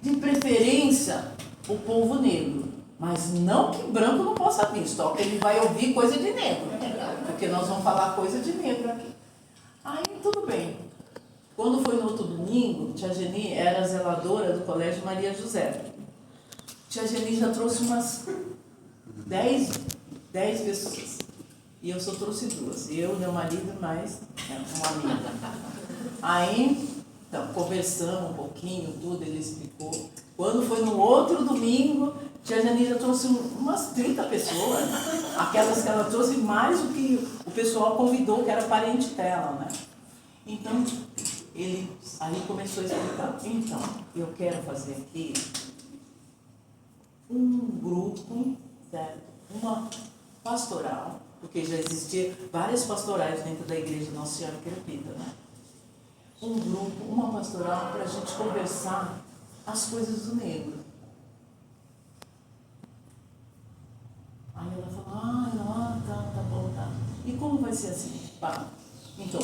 de preferência, o povo negro. Mas não que branco não possa vir, só que ele vai ouvir coisa de negro. Porque nós vamos falar coisa de negro aqui. Aí, tudo bem. Quando foi no outro domingo, tia Geni era zeladora do Colégio Maria José. Tia Geni já trouxe umas 10 pessoas. E eu só trouxe 2. Eu, meu marido e mais uma amiga. Aí, então, conversamos um pouquinho, tudo, ele explicou. Quando foi no outro domingo, tia Geni já trouxe umas 30 pessoas. Aquelas que ela trouxe mais do que o pessoal convidou, que era parente dela, né? Então, ele aí começou a explicar. Então, eu quero fazer aqui um grupo, certo? Uma pastoral, porque já existia várias pastorais dentro da igreja Nossa Senhora Querubita, né? Um grupo, uma pastoral para a gente conversar as coisas do negro. Aí ela falou, tá bom, tá. E como vai ser assim? Tá. Então,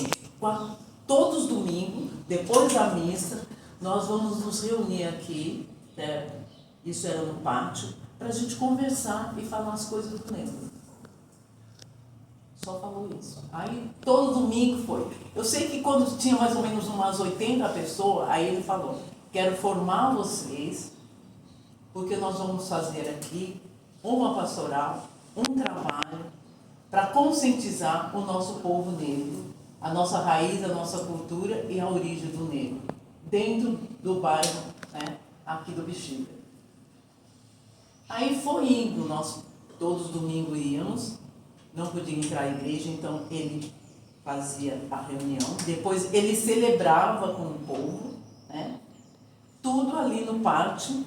todos os domingos, depois da missa, nós vamos nos reunir aqui, certo? Isso era no pátio, para a gente conversar e falar as coisas do negro. Só falou isso. Aí, todo domingo foi. Eu sei que quando tinha mais ou menos umas 80 pessoas, aí ele falou, quero formar vocês, porque nós vamos fazer aqui uma pastoral, um trabalho, para conscientizar o nosso povo negro, a nossa raiz, a nossa cultura e a origem do negro, dentro do bairro, né, aqui do Bexiga. Aí foi indo, nós todos os domingos íamos, não podia entrar à igreja, então ele fazia a reunião, depois ele celebrava com o povo, né? Tudo ali no pátio,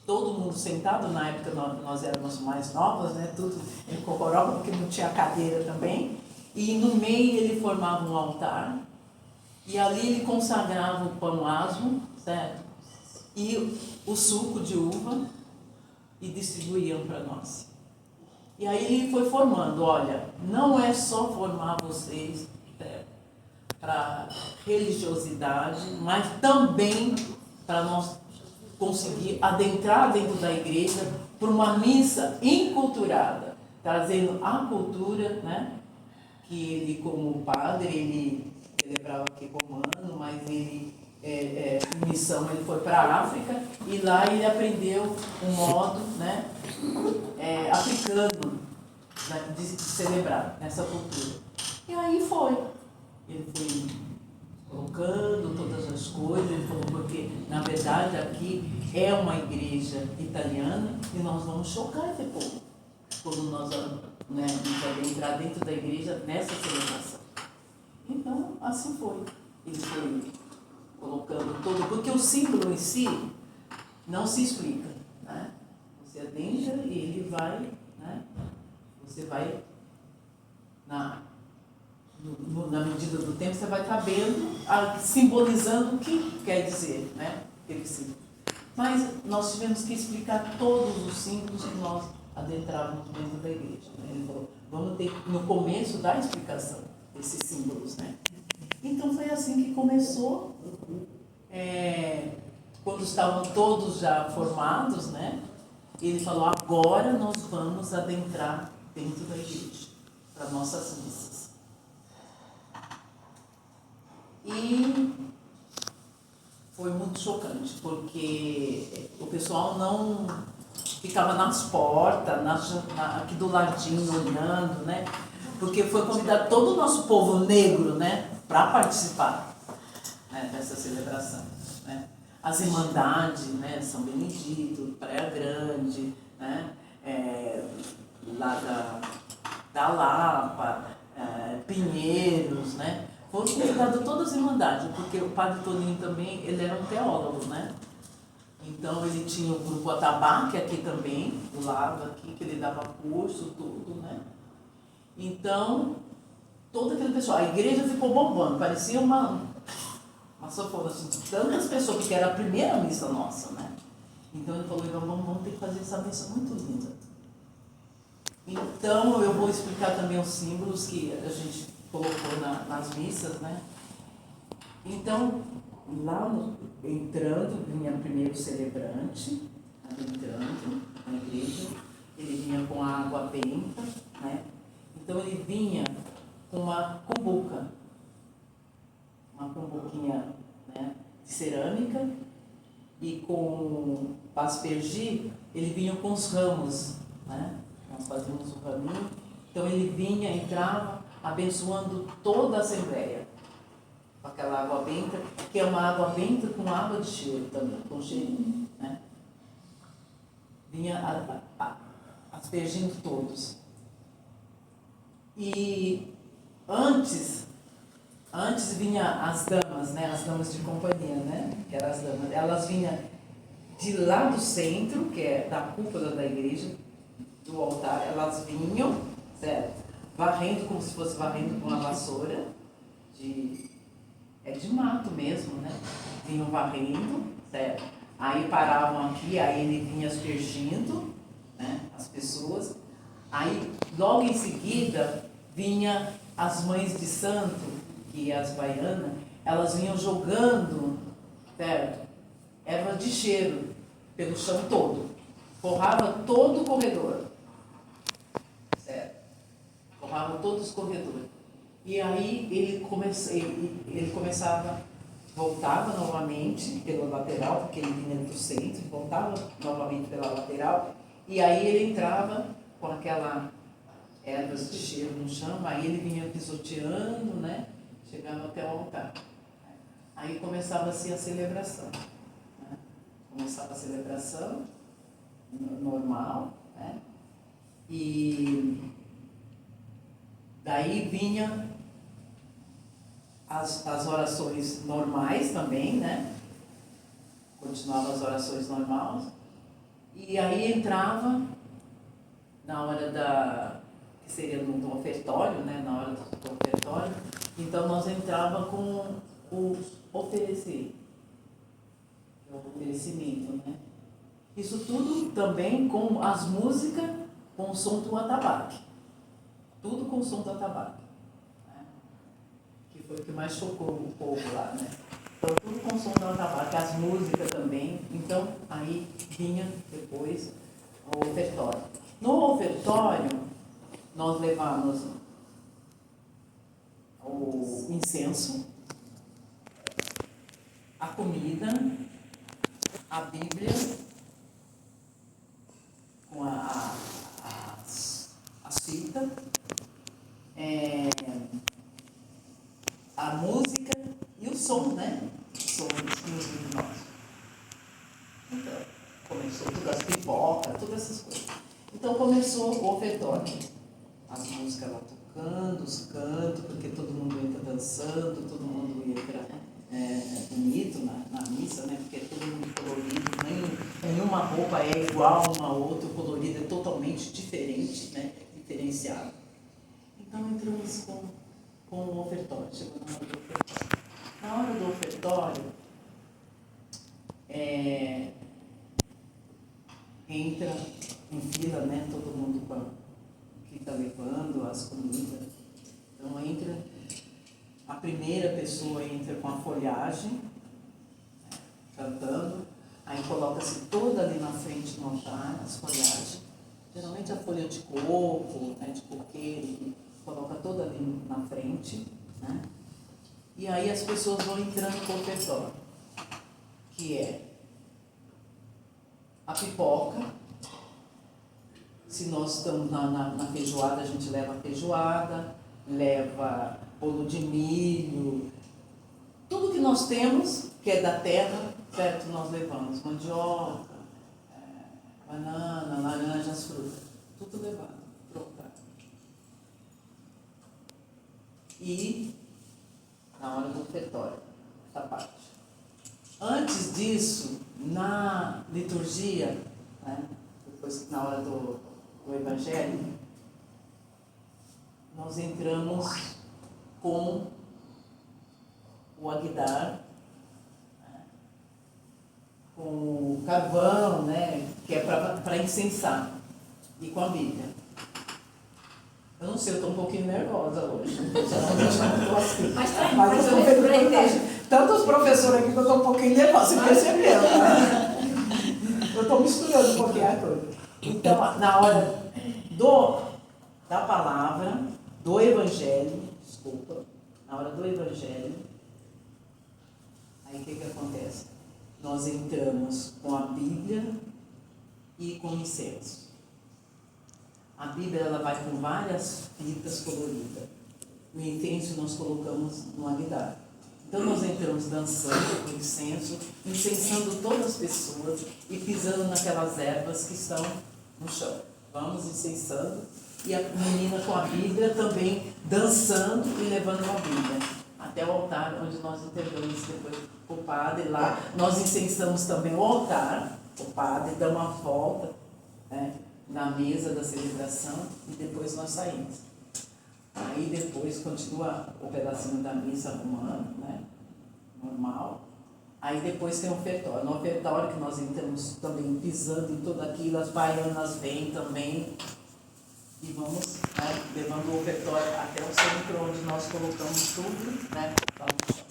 todo mundo sentado, na época nós éramos mais novas, né? Tudo em cocoró, porque não tinha cadeira também, e no meio ele formava um altar, e ali ele consagrava o pão asmo, certo? E o suco de uva, e distribuíam para nós. E aí ele foi formando, olha, não é só formar vocês para religiosidade, mas também para nós conseguir adentrar dentro da igreja por uma missa enculturada, trazendo a cultura, né? Que ele, como padre, ele celebrava aqui como ano, mas ele, em missão, ele foi para a África e lá ele aprendeu um modo, né? Africano, né, de celebrar essa cultura. E aí foi. Ele foi colocando todas as coisas, ele falou, porque na verdade aqui é uma igreja italiana e nós vamos chocar esse povo quando nós, né, vamos entrar dentro da igreja nessa celebração. Então, assim foi. Ele foi colocando todo, porque o símbolo em si não se explica, né? Você adentra e ele vai, né? Você vai, na medida do tempo, você vai sabendo, simbolizando o que quer dizer, né? Aquele símbolo. Mas nós tivemos que explicar todos os símbolos que nós adentrávamos dentro da igreja, né? Ele falou, vamos ter, no começo, dar explicação desses símbolos, né? Então foi assim que começou, quando estavam todos já formados, né? Ele falou, agora nós vamos adentrar dentro da igreja, para nossas missas. E foi muito chocante, porque o pessoal não ficava nas portas, aqui do ladinho, olhando, né? Porque foi convidado todo o nosso povo negro, né? Para participar, né, dessa celebração, né? As irmandades, né? São Benedito, Praia Grande, né? Lá da Lapa, Pinheiros, né? Foram convidadas todas as irmandades, porque o padre Toninho também, ele era um teólogo, né? Então ele tinha o grupo Atabaque aqui também, do lado aqui, que ele dava curso, tudo, né? Então, todo aquele pessoal, a igreja ficou bombando, parecia uma sanfona, assim, tantas pessoas, porque era a primeira missa nossa, né? Então ele falou, vamos ter que fazer essa missa muito linda. Então eu vou explicar também os símbolos que a gente colocou nas missas, né? Então, Entrando, vinha primeiro o celebrante, entrando na igreja, ele vinha com a água benta, né? Então ele vinha com uma cumbuquinha, né, de cerâmica, e com para aspergir, ele vinha com os ramos, né? Nós fazíamos o raminho, então ele vinha, entrava, abençoando toda a assembleia, com aquela água benta, que é uma água benta com água de cheiro também, com cheirinho, né? Vinha aspergindo todos. E antes vinha as damas, né? As damas de companhia, né? Que eram as damas. Elas vinham de lá do centro, que é da cúpula da igreja, do altar, elas vinham, certo? Varrendo, como se fosse varrendo com uma vassoura, de mato mesmo, né? Vinham varrendo, certo? Aí paravam aqui, aí ele vinha aspergindo, né, as pessoas. Aí, logo em seguida, vinha as mães de santo, que as baianas, elas vinham jogando, certo, erva de cheiro pelo chão todo. Forrava todo o corredor, certo? Forrava todos os corredores. E aí ele começava, voltava novamente pela lateral, porque ele vinha do centro, voltava novamente pela lateral, e aí ele entrava com aquela ervas de cheiro no chão, aí ele vinha pisoteando, né? Chegava até o altar. Aí começava-se a celebração, né? Começava a celebração normal, né? E daí vinha as orações normais também, né? Continuavam as orações normais. E aí entrava na hora que seria no ofertório, né? Na hora do ofertório. Então nós entrava com o oferecimento, né? Isso tudo também com as músicas, com o som do atabaque. Tudo com o som do atabaque. Que foi o que mais chocou o povo lá, né? Então, tudo com o som do atabaque, as músicas também. Então, aí vinha depois o ofertório. No ofertório, nós levamos o incenso, a comida, a Bíblia, com as fitas, a música e o som, né? O som exclusivo nosso. Então, começou tudo, as pipocas, todas essas coisas. Então começou o ofertório. As músicas lá tocando, os cantos, porque todo mundo entra dançando, todo mundo entra bonito na missa, né? Porque é todo mundo colorido, nenhuma roupa é igual uma a outra, o colorido é totalmente diferente, né? Diferenciado. Então entramos com o ofertório, chegou na hora do ofertório. Na hora do ofertório, entra em fila, né? Todo mundo que está levando as comidas. Então entra, a primeira pessoa entra com a folhagem, cantando, aí coloca-se toda ali na frente no altar, as folhagens. Geralmente a folha de coco, né, de coqueiro, coloca toda ali na frente, né? E aí as pessoas vão entrando com o ofertório, que é a pipoca. Se nós estamos na feijoada, a gente leva a feijoada, leva bolo de milho, tudo que nós temos, que é da terra, certo? Nós levamos mandioca, banana, laranja, as frutas, tudo levado, pronto. E na hora do ofertório, essa parte. Antes disso, na liturgia, né, depois na hora do Evangelho, nós entramos com o aguidar, com o carvão, né, que é para incensar, e com a Bíblia. Eu não sei, eu estou um pouquinho nervosa hoje. Geralmente não estou assim. Mas eu venho para a igreja. Tantos professores aqui que eu estou um pouquinho nervosa, você percebeu, né? Eu estou misturando um pouquinho a coisa. Então, na hora da palavra, do evangelho, na hora do evangelho, aí o que acontece? Nós entramos com a Bíblia e com incenso. A Bíblia ela vai com várias fitas coloridas. O incenso nós colocamos no altar. Então nós entramos dançando com incenso, incensando todas as pessoas e pisando naquelas ervas que estão no chão. Vamos incensando. E a menina com a Bíblia também dançando e levando a Bíblia até o altar, onde nós entregamos depois o padre lá. Nós incensamos também o altar, o padre dá uma volta, né, na mesa da celebração e depois nós saímos. Aí depois continua o pedacinho da missa romana, né, normal. Aí depois tem o ofertório. No ofertório que nós entramos também pisando em tudo aquilo, as baianas vêm também. E vamos, né, levando o ofertório até o centro, onde nós colocamos tudo, né, lá no chão.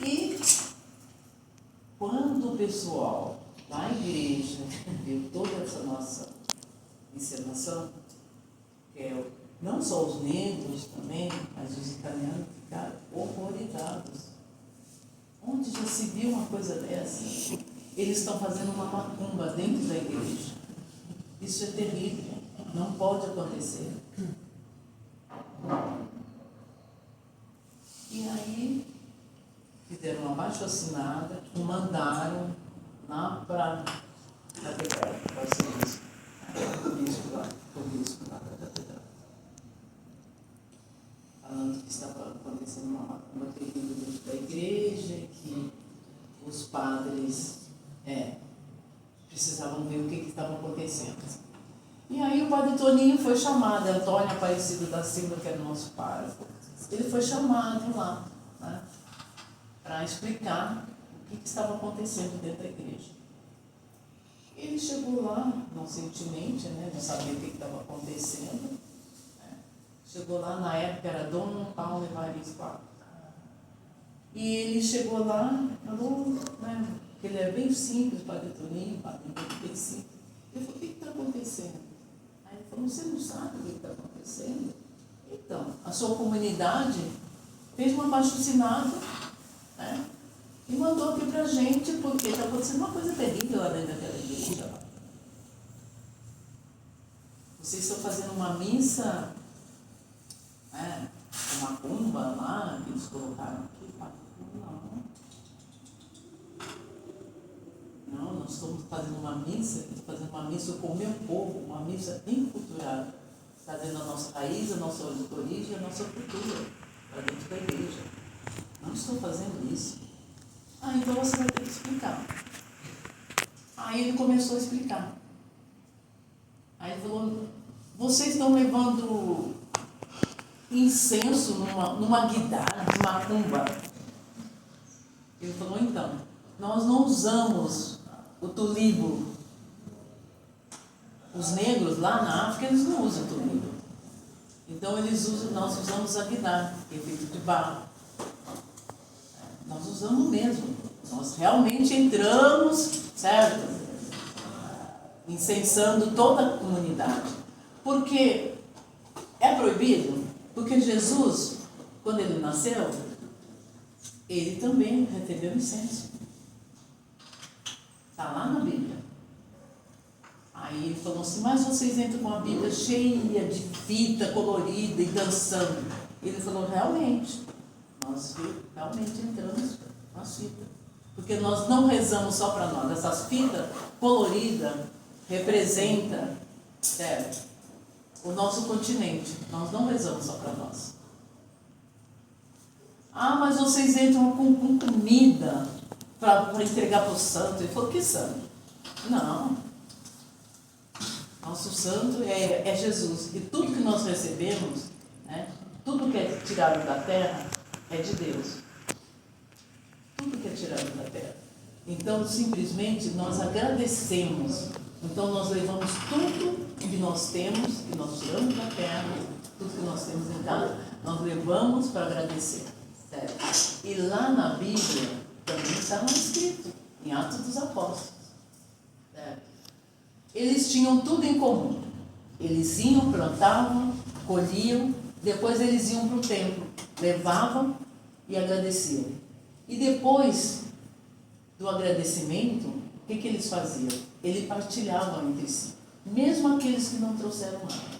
E quando o pessoal da igreja viu toda essa nossa encenação, que é não só os negros também, mas os italianos ficaram horrorizados. Onde já se viu uma coisa dessa? Eles estão fazendo uma macumba dentro da igreja. Isso é terrível, não pode acontecer. E aí, fizeram uma abaixo-assinada, mandaram lá para a catedral, para o bispo lá da catedral. Falando que estava acontecendo uma macumba terrível dentro da igreja, que os padres precisavam ver o que estava acontecendo. E aí o padre Toninho foi chamado, Antônio Aparecido da Silva, que era o nosso pároco, ele foi chamado lá, né, para explicar o que estava acontecendo dentro da igreja. Ele chegou lá, inocentemente, né, não sabia o que estava acontecendo. Né, chegou lá, na época era Dom Paulo Evaristo IV. E ele chegou lá, falou, né, que ele é bem simples, padre Toninho, padre bem simples. Ele falou, o que está acontecendo? Aí ele falou, você não sabe o que está acontecendo? Então, a sua comunidade fez um abaixo-assinado, né, e mandou aqui para a gente, porque está acontecendo uma coisa terrível lá dentro daquela igreja. Vocês estão fazendo uma missa, né, uma macumba lá, que eles colocaram aqui. Não, nós estamos fazendo uma missa com o meu povo, uma missa enculturada, trazendo a nossa raiz, a nossa origem, a nossa cultura para dentro da igreja. Não estou fazendo isso. Então você vai ter que explicar. Aí ele começou a explicar. Aí ele falou, vocês estão levando incenso numa guidara de macumba. Ele falou, então, nós não usamos o tulibo. Os negros lá na África, eles não usam tulibo. Então nós usamos a guidar, que é feito de barro. Nós usamos mesmo. Nós realmente entramos, certo? Incensando toda a comunidade. Porque é proibido? Porque Jesus, quando ele nasceu, ele também recebeu incenso. Está lá na Bíblia. Aí ele falou assim, mas vocês entram com a Bíblia cheia de fita colorida e dançando. Ele falou, realmente, nós realmente entramos com as fitas. Porque nós não rezamos só para nós. Essas fitas coloridas representam, o nosso continente. Nós não rezamos só para nós. Mas vocês entram com comida para entregar para o santo. Ele falou, que santo? Não. Nosso santo é Jesus. E tudo que nós recebemos, né, tudo que é tirado da terra, é de Deus. Tudo que é tirado da terra. Então, simplesmente, nós agradecemos. Então, nós levamos tudo que nós temos, que nós tiramos da terra, tudo que nós temos em casa, nós levamos para agradecer. Certo? E lá na Bíblia também está escrito, em Atos dos Apóstolos. Certo? Eles tinham tudo em comum. Eles iam, plantavam, colhiam, depois eles iam para o templo, levavam e agradeciam. E depois do agradecimento, o que eles faziam? Eles partilhavam entre si, mesmo aqueles que não trouxeram nada.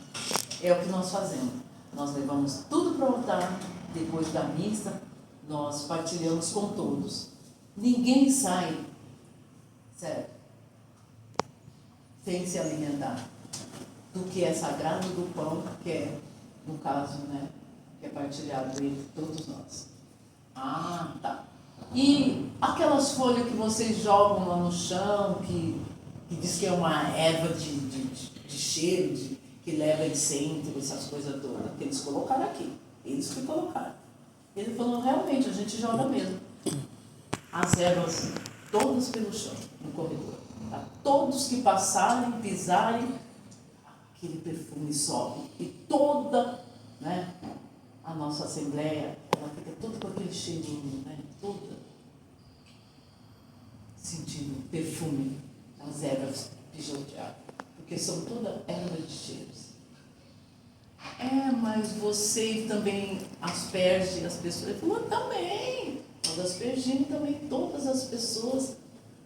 É o que nós fazemos. Nós levamos tudo para o altar, depois da missa, nós partilhamos com todos. Ninguém sai, certo, sem se alimentar do que é sagrado, do pão, que é, no caso, né, que é partilhado entre todos nós. Ah, tá. E aquelas folhas que vocês jogam lá no chão, que diz que é uma erva de cheiro, que leva incenso, essas coisas todas, que eles colocaram aqui. Eles que colocaram. Ele falou, realmente, a gente joga mesmo. As ervas todas pelo chão, no corredor. Tá? Todos que passarem, pisarem, aquele perfume sobe. E toda, né, a nossa assembleia, ela fica toda com aquele cheirinho, né? Toda sentindo perfume das ervas pisoteadas. Porque são toda erva de cheiros. Mas você também asperge as pessoas. Ele falou, também. Nós aspergimos também todas as pessoas.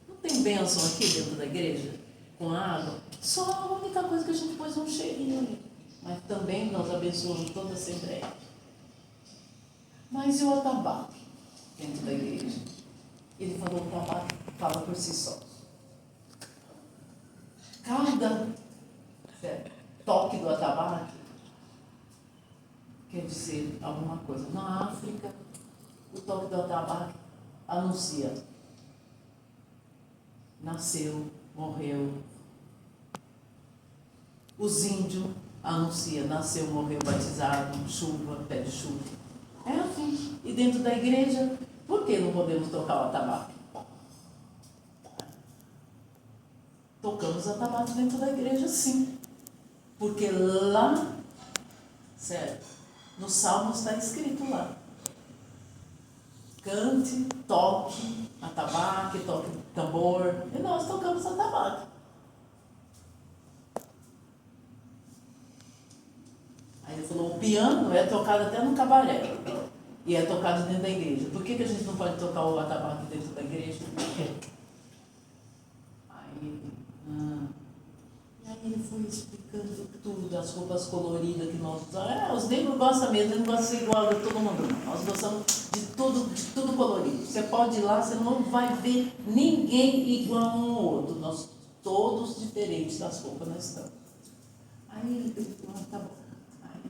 Não tem bênção aqui dentro da igreja? Com água? Só a única coisa que a gente pôs um cheirinho ali. Mas também nós abençoamos toda a assembleia. Mas e o atabaque dentro da igreja? Ele falou, o atabaque fala por si só. Cada toque do atabaque quer dizer alguma coisa. Na África, o toque do atabaque anuncia. Nasceu, morreu. Os índios anunciam, nasceu, morreu, batizado, chuva, pé de chuva. É assim. E dentro da igreja, por que não podemos tocar o atabaque? Tocamos atabaque dentro da igreja, sim. Porque lá, certo, no Salmo está escrito lá. Cante, toque atabaque, toque tambor. E nós tocamos atabaque. Aí ele falou, o piano é tocado até no cabaré. E é tocado dentro da igreja. Por que a gente não pode tocar o atabaque dentro da igreja? Aí ele foi explicando tudo, as roupas coloridas que nós usamos. Os negros gostam mesmo, eles não gostam de ser igual a todo mundo, não. Nós gostamos de tudo colorido. Você pode ir lá, você não vai ver ninguém igual um ao outro. Nós todos diferentes das roupas nós estamos. Aí ele falou, tá bom. Aí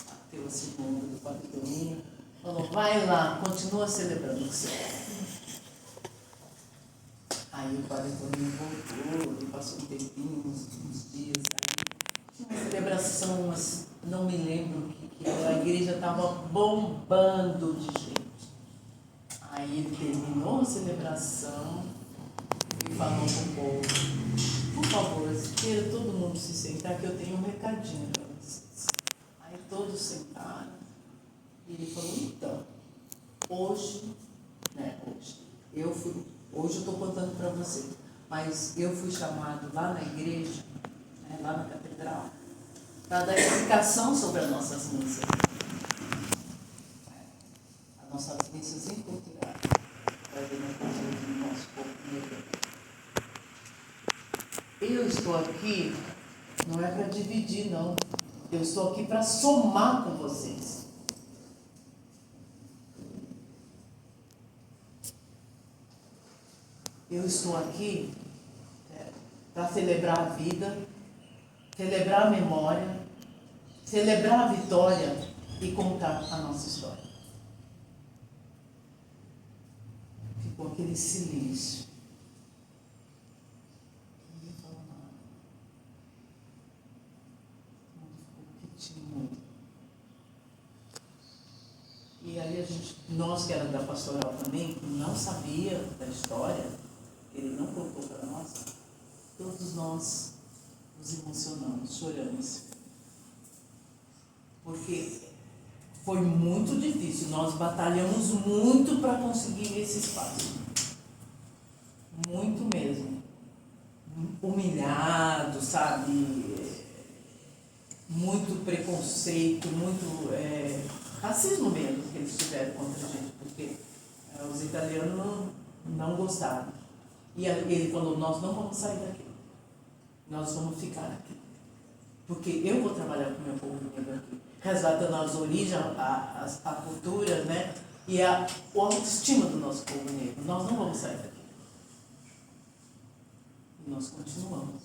bateu a segunda do quarto domingo, falou, vai lá, continua celebrando o que você quer. Aí o padre Antônio voltou, ele passou um tempinho, uns dias, aí tinha uma celebração, mas não me lembro o que era, a igreja estava bombando de gente. Aí ele terminou a celebração e falou para o povo, por favor, queira todo mundo se sentar, que eu tenho um recadinho para vocês. Aí todos sentaram e ele falou, então, hoje eu estou contando para você, mas eu fui chamado lá na igreja, né, lá na catedral, para dar explicação sobre as nossas missas. As nossas missas em Portugal, para ver no conjunto do nosso povo negro. Eu estou aqui, não é para dividir, não. Eu estou aqui para somar com vocês. Eu estou aqui para celebrar a vida, celebrar a memória, celebrar a vitória e contar a nossa história. Ficou aquele silêncio. Ninguém falou nada. Todo mundo ficou quietinho. E aí nós que éramos da pastoral também, que não sabia da história, ele não contou para nós, todos nós nos emocionamos, choramos. Porque Foi muito difícil, nós batalhamos muito para conseguir esse espaço. Muito mesmo. Humilhado, sabe? Muito preconceito, muito racismo mesmo que eles tiveram contra a gente, porque os italianos não gostaram. E ele falou, nós não vamos sair daqui, nós vamos ficar aqui. Porque eu vou trabalhar com o meu povo negro aqui, resgatando as origens, a cultura, né? E a autoestima do nosso povo negro. Nós não vamos sair daqui. E nós continuamos.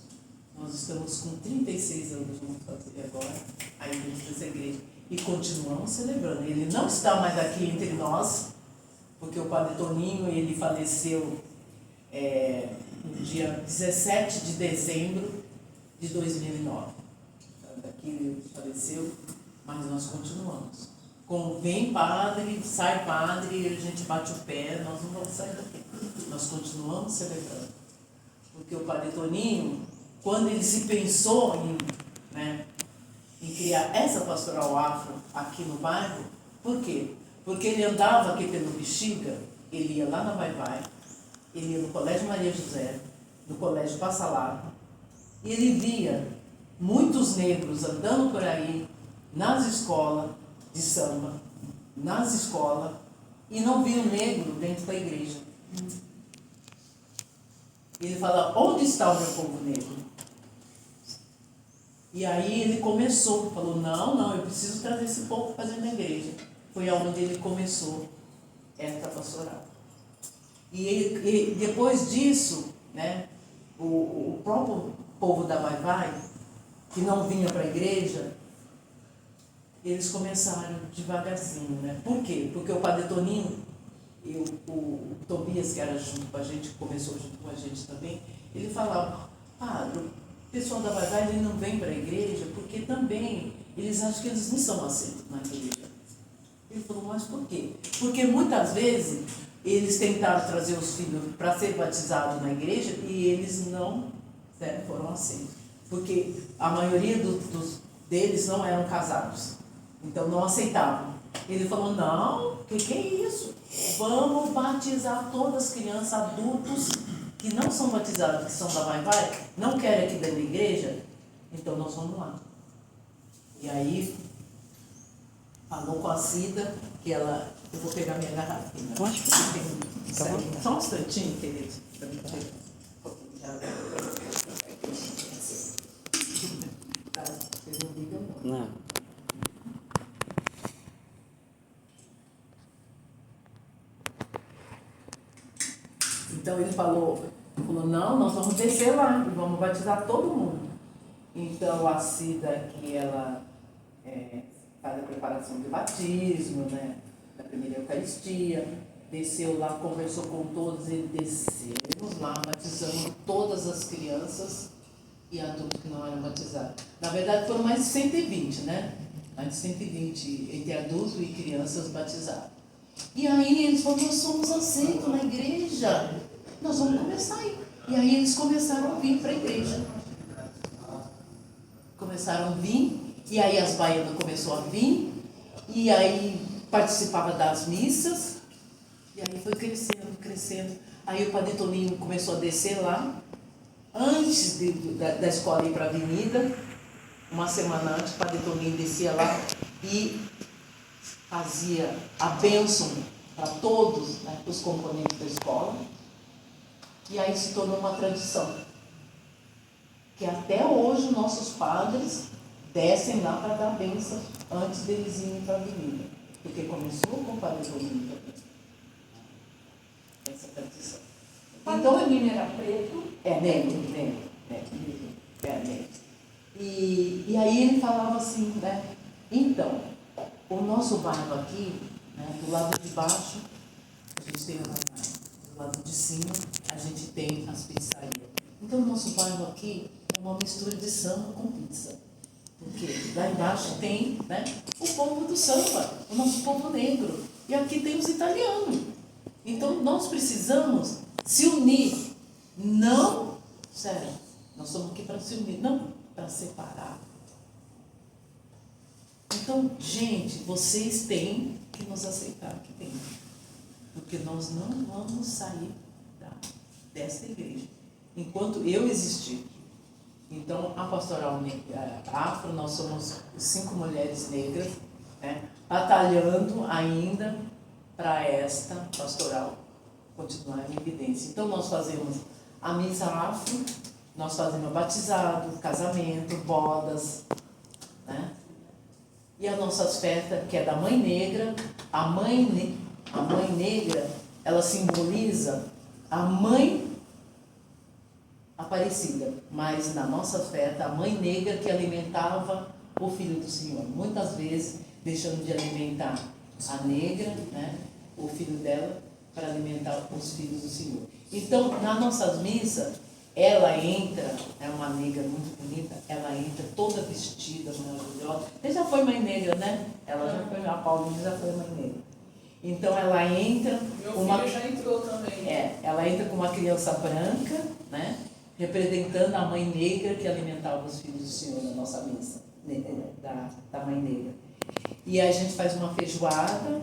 Nós estamos com 36 anos, vamos fazer agora, a igreja dessa igreja. E continuamos celebrando. Ele não está mais aqui entre nós, porque o Padre Toninho, ele faleceu no dia 17 de dezembro de 2009. Daqui ele faleceu, mas nós continuamos. Vem padre, sai padre, a gente bate o pé, nós não vamos sair daqui. Nós continuamos celebrando. Porque o Padre Toninho, quando ele se pensou em criar essa pastoral afro aqui no bairro, por quê? Porque ele andava aqui pelo Bexiga, ele ia lá na Vai-Vai, ele ia no Colégio Maria José, no Colégio Passalado, e ele via muitos negros andando por aí, nas escolas de samba, nas escolas, e não via o negro dentro da igreja. Ele fala, onde está o meu povo negro? E aí ele começou, falou, não, eu preciso trazer esse povo para dentro da igreja. Foi onde ele começou essa pastoral. E depois disso, o próprio povo da Vai-Vai, que não vinha para a igreja, eles começaram devagarzinho, Por quê? Porque o Padre Toninho e o Tobias, que era junto com a gente, começou junto com a gente também, ele falava, padre, o pessoal da Vai-Vai ele não vem para a igreja porque também eles acham que eles não são aceitos na igreja. Ele falou, mas por quê? Porque muitas vezes eles tentaram trazer os filhos para ser batizados na igreja e eles não foram aceitos. Porque a maioria deles não eram casados, então não aceitavam. Ele falou, não, que é isso? Vamos batizar todas as crianças, adultos que não são batizados, que são da Vai-Vai, não querem aqui dentro da igreja, então nós vamos lá. E aí, falou com a Cida, que ela... Eu vou pegar minha garrafinha. Pode. Só um instantinho, querido. Tá, vocês não ligam, não. Não. Então ele falou, não, nós vamos descer lá e vamos batizar todo mundo. Então a Cida, que ela faz a preparação de batismo, da primeira Eucaristia, desceu lá, conversou com todos, e descemos lá, batizamos todas as crianças e adultos que não eram batizados. Na verdade foram mais de 120, Mais de 120 entre adultos e crianças batizados. E aí eles falaram, nós somos aceitos na igreja, nós vamos começar aí. E aí eles começaram a vir para a igreja. Começaram a vir, e aí as baianas começaram a vir, e aí participava das missas, e aí foi crescendo, crescendo. Aí o Padre Toninho começou a descer lá, antes da escola ir para a avenida, uma semana antes, o Padre Toninho descia lá e fazia a bênção para todos, os componentes da escola, e aí se tornou uma tradição, que até hoje nossos padres descem lá para dar bênção antes deles irem para a avenida, porque começou com o Padre Toninho também, essa tradição. Então, o menino era preto? Negro. E aí ele falava assim, então, o nosso bairro aqui, do lado de baixo, a gente tem a Vai-Vai, do lado de cima, a gente tem as pizzarias. Então, o nosso bairro aqui é uma mistura de samba com pizza. Porque lá embaixo tem o povo do samba, o nosso povo negro. E aqui tem os italianos. Então, nós precisamos se unir. Não, sério, nós estamos aqui para se unir, não para separar. Então, Então, gente, vocês têm que nos aceitar aqui dentro. Porque nós não vamos sair dessa igreja enquanto eu existir. Então, a pastoral afro, nós somos 5 mulheres negras, né, batalhando ainda para esta pastoral continuar em evidência. Então, nós fazemos a missa afro, nós fazemos batizado, casamento, bodas, né? E as nossas festas, que é da Mãe Negra. A Mãe Negra, ela simboliza a Mãe Aparecida, mas na nossa festa, a Mãe Negra que alimentava o Filho do Senhor. Muitas vezes deixando de alimentar a negra, né, o filho dela, para alimentar os filhos do Senhor. Então, nas nossas missas, ela entra, é uma negra muito bonita, ela entra toda vestida, maravilhosa. Você já foi Mãe Negra, né? Ela já foi, a Paulinha já foi Mãe Negra. Então, ela entra... Meu filho já entrou também. Ela entra com uma criança branca, né? Representando a Mãe Negra que alimentava os filhos do Senhor na nossa missa, da Mãe Negra. E aí a gente faz uma feijoada,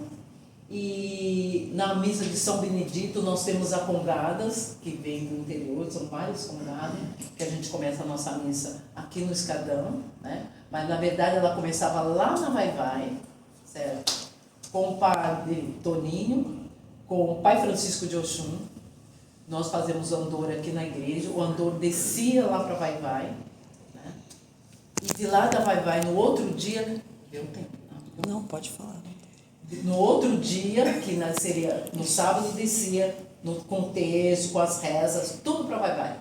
e na missa de São Benedito nós temos a congadas, que vem do interior, são vários congados, que a gente começa a nossa missa aqui no Escadão, né? Mas na verdade ela começava lá na Vai-Vai, certo? Com o padre Toninho, com o pai Francisco de Oxum. Nós fazemos o andor aqui na igreja, o andor descia lá para Vai-Vai, né? E de lá da Vai-Vai, no outro dia, deu tempo? Não, pode falar. No outro dia, que seria no sábado, descia com o texto, com as rezas, tudo para Vai-Vai.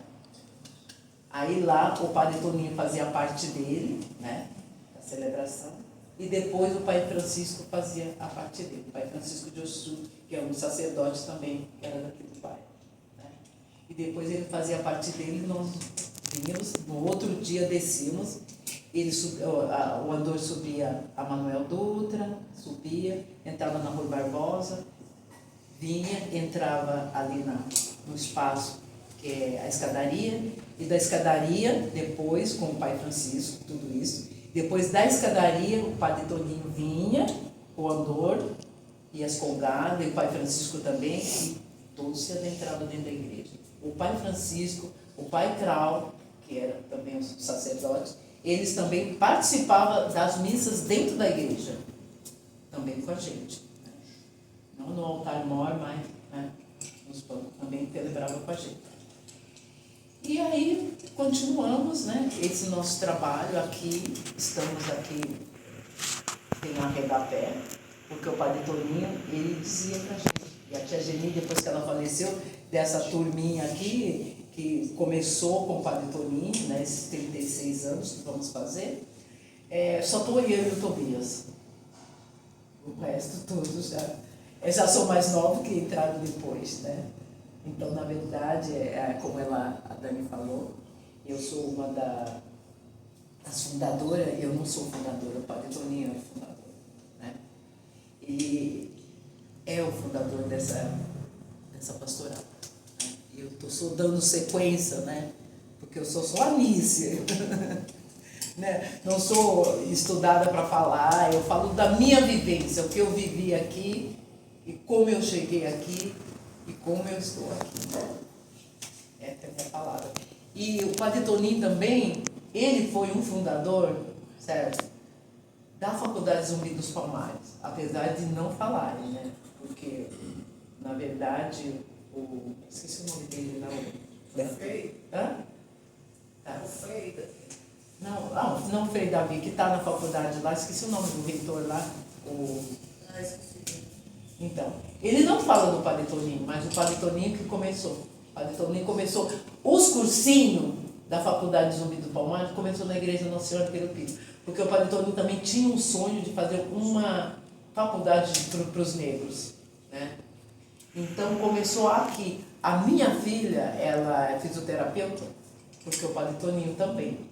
Aí lá o padre Toninho fazia a parte dele, né, da celebração, e depois o pai Francisco fazia a parte dele, o pai Francisco de Oxum, que é um sacerdote também, que era daqui do pai. E depois ele fazia a parte dele, nós vínhamos, no outro dia descíamos, o andor subia a Manuel Dutra, subia, entrava na Rua Barbosa, vinha, entrava ali no espaço que é a escadaria, e da escadaria, depois, com o pai Francisco, tudo isso, depois da escadaria, o padre Toninho vinha, o andor, e as colgadas, e o pai Francisco também, e todos se adentravam dentro da igreja. O pai Francisco, o pai Krau, que era também um sacerdote, eles também participavam das missas dentro da igreja, também com a gente. Né? Não no altar-mor, mas, né, também celebravam com a gente. E aí continuamos, né, esse nosso trabalho aqui, estamos aqui, tem arredapé, porque o padre Toninho, ele dizia pra gente, e a tia Geni, depois que ela faleceu, dessa turminha aqui, que começou com o padre Toninho, né, esses 36 anos que vamos fazer, só estou eu e o Tobias. O resto todos já são mais novos que entraram depois, né? Então, na verdade, como a Dani falou, eu sou uma das fundadoras, eu não sou fundadora, o padre Toninho é fundador, né? E é o fundador dessa pastoral. Né? Eu estou dando sequência, né? Porque eu sou só Anícia. Né? Não sou estudada para falar, eu falo da minha vivência, o que eu vivi aqui, e como eu cheguei aqui, e como eu estou aqui. Né? Essa é a minha palavra. E o padre Toninho também, ele foi um fundador, certo? Da Faculdade Zumbi dos Palmares, apesar de não falarem, né? Porque, na verdade, esqueci o nome dele lá. Hã? Tá. Não Frei Davi, que está na faculdade lá, esqueci o nome do reitor lá. Então, ele não fala do padre Toninho, mas o padre Toninho que começou. O padre Toninho começou os cursinhos da Faculdade Zumbi do Palmares, começou na Igreja Nossa Senhora do Querupim. Porque o padre Toninho também tinha um sonho de fazer uma faculdade para os negros, né? Então começou aqui. A minha filha, ela é fisioterapeuta, porque o padre Toninho também.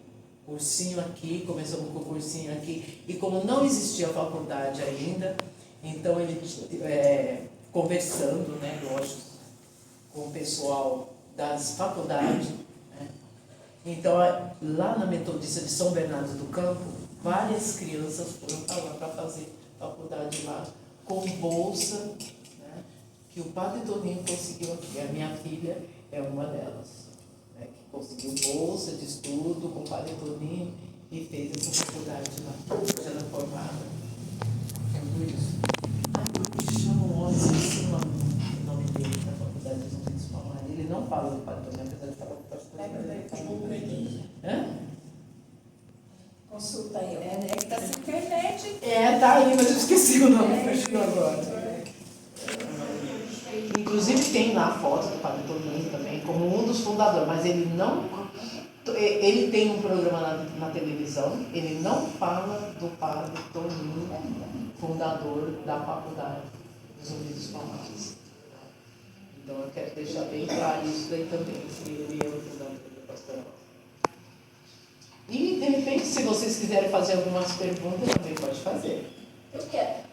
Cursinho aqui, começamos com o cursinho aqui. E como não existia faculdade ainda, então ele conversando, né, lógico, com o pessoal das faculdades, né? Então lá na Metodista de São Bernardo do Campo, várias crianças foram para lá para fazer faculdade lá com bolsa, né, que o Padre Toninho conseguiu aqui. A minha filha é uma delas, né, que conseguiu bolsa de estudo com o Padre Toninho e fez essa faculdade lá. Já era formada. Tudo isso. Me chama um homem, esqueci o nome dele da faculdade de São Luís Palmares. Ele não fala do Padre Toninho, apesar de falar com o Padre Toninho. Hã? Consulta aí. É que tá sem internet. Tá aí, mas eu esqueci o nome, fugiu agora. Inclusive tem lá a foto do Padre Toninho também, como um dos fundadores, mas ele não. Ele tem um programa na televisão, ele não fala do Padre Toninho, fundador da faculdade dos Unidos Palmares. Então eu quero deixar bem claro isso daí também, que ele é o fundador da pastoral. E, de repente, se vocês quiserem fazer algumas perguntas, também pode fazer. Eu quero.